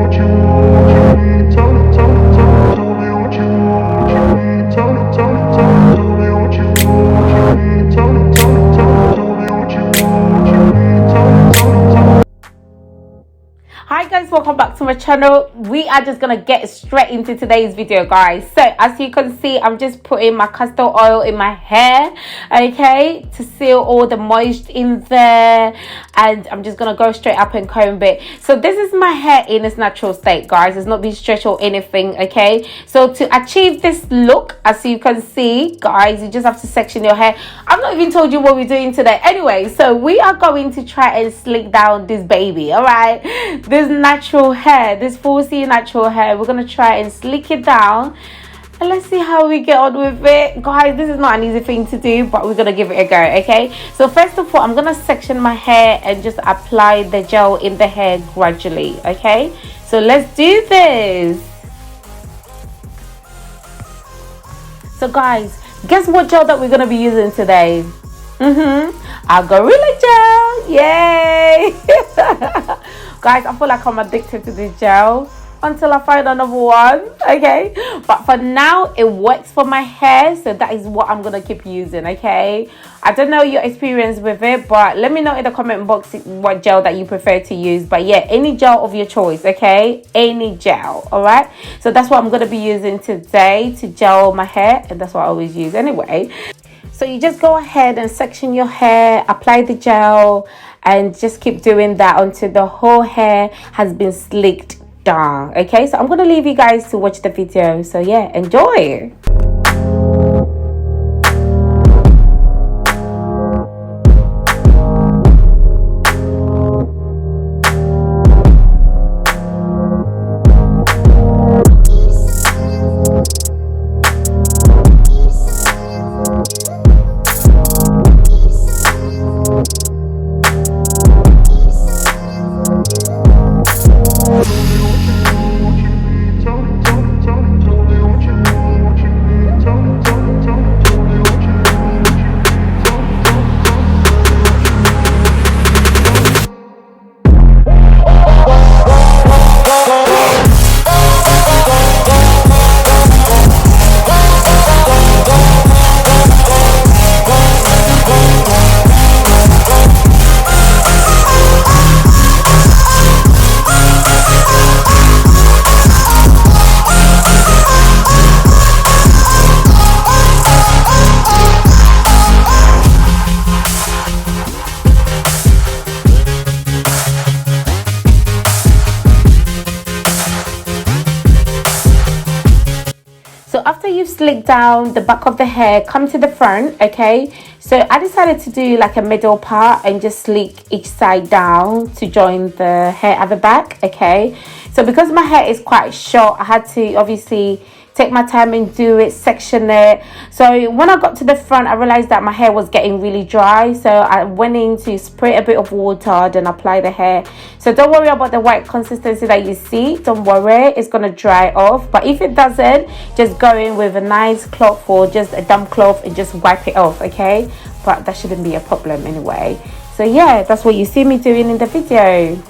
Hi guys, welcome back to my channel. We are just gonna get straight into today's video, guys. So as you can see, I'm just putting my castor oil in my hair, okay, to seal all the moisture in there, and I'm just gonna go straight up and comb it. So this is my hair in its natural state, guys. It's not been stretched or anything, okay. So to achieve this look, as you can see, guys, you just have to section your hair. I've not even told you what we're doing today. Anyway, so we are going to try and slick down this baby, all right. This natural hair, this 4C natural hair, we're gonna try and slick it down, and let's see how we get on with it, guys. This is not an easy thing to do, but we're gonna give it a go, okay. So first of all, I'm gonna section my hair and just apply the gel in the hair gradually, okay. So let's do this. So guys, guess what gel that we're gonna be using today? Our Gorilla Gel. Yay. Guys, I feel like I'm addicted to this gel until I find another one, okay. But for now, it works for my hair, so that is what I'm gonna keep using, okay. I don't know your experience with it, but let me know in the comment box what gel that you prefer to use. But yeah, any gel of your choice, okay, any gel, all right. So that's what I'm gonna be using today to gel my hair, and that's what I always use anyway. So you just go ahead and section your hair, apply the gel, and just keep doing that until the whole hair has been slicked down, okay. So I'm gonna leave you guys to watch the video, so yeah, enjoy. So after you've slicked down the back of the hair, come to the front, okay. So I decided to do like a middle part and just slick each side down to join the hair at the back, okay. So because my hair is quite short, I had to obviously take my time and do it, section it. So when I got to the front, I realized that my hair was getting really dry, so I went in to spray a bit of water, then apply the hair. So don't worry about the white consistency that you see, don't worry, it's gonna dry off. But if it doesn't, just go in with a nice cloth or just a damp cloth and just wipe it off, okay. But that shouldn't be a problem anyway. So yeah, that's what you see me doing in the video.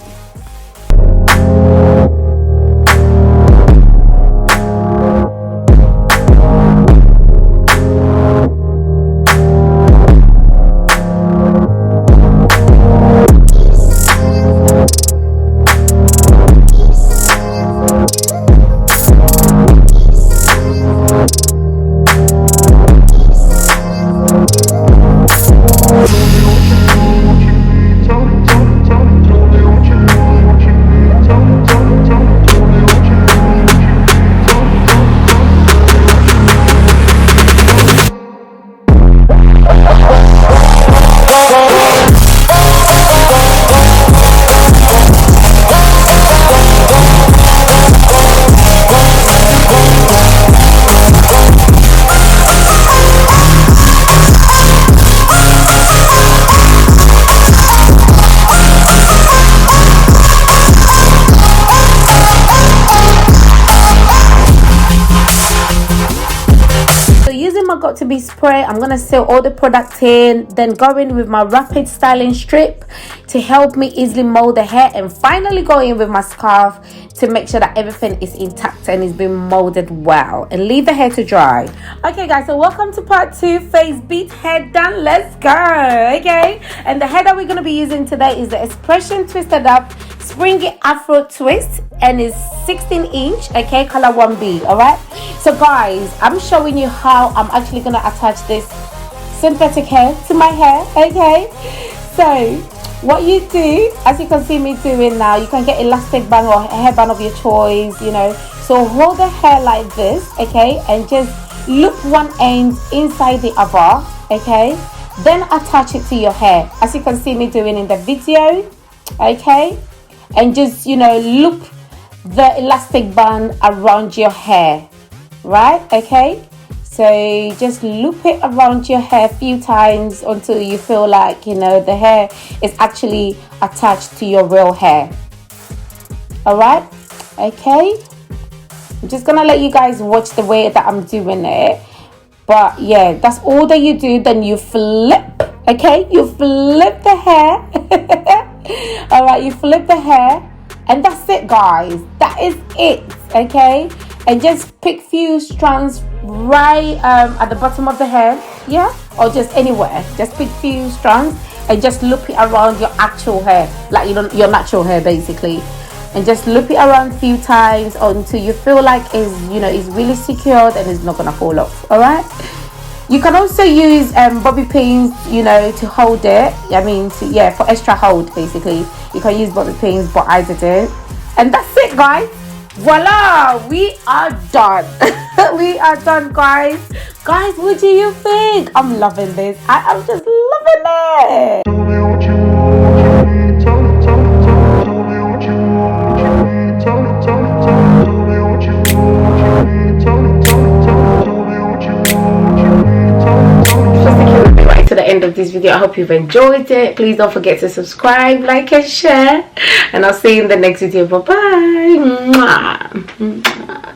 B spray. I'm gonna seal all the product in, then go in with my rapid styling strip to help me easily mold the hair, and finally go in with my scarf to make sure that everything is intact and is being molded well, and leave the hair to dry. Okay guys, so welcome to part 2, face beat hair done. Let's go. Okay, and the hair that we're going to be using today is the Xpression twisted up springy afro twist, and it's 16-inch, okay, color 1B. all right, so guys, I'm showing you how I'm actually going to attach this synthetic hair to my hair. Okay, so what you do, as you can see me doing now, you can get elastic band or hairband of your choice, you know. So hold the hair like this, okay, and just loop one end inside the other, okay, then attach it to your hair as you can see me doing in the video, okay, and just, you know, loop the elastic band around your hair, right? Okay, so just loop it around your hair a few times until you feel like, you know, the hair is actually attached to your real hair. All right, okay, I'm just gonna let you guys watch the way that I'm doing it, but yeah, that's all that you do. Then you flip, okay, you flip the hair. All right, you flip the hair, and that's it guys, that is it. Okay, and just pick few strands right at the bottom of the hair, yeah, or just anywhere, just pick few strands and just loop it around your actual hair, like, you know, your natural hair basically, and just loop it around a few times until you feel like it's, you know, it's really secured and it's not gonna fall off. All right, you can also use bobby pins, you know, to hold it. I mean, for extra hold basically, you can use bobby pins, but I didn't. And that's it guys, voila, we are done. We are done guys. What do you think? I'm loving this. I am just loving it. To the end of this video, I hope you've enjoyed it. Please don't forget to subscribe, like and share, and I'll see you in the next video. Bye bye.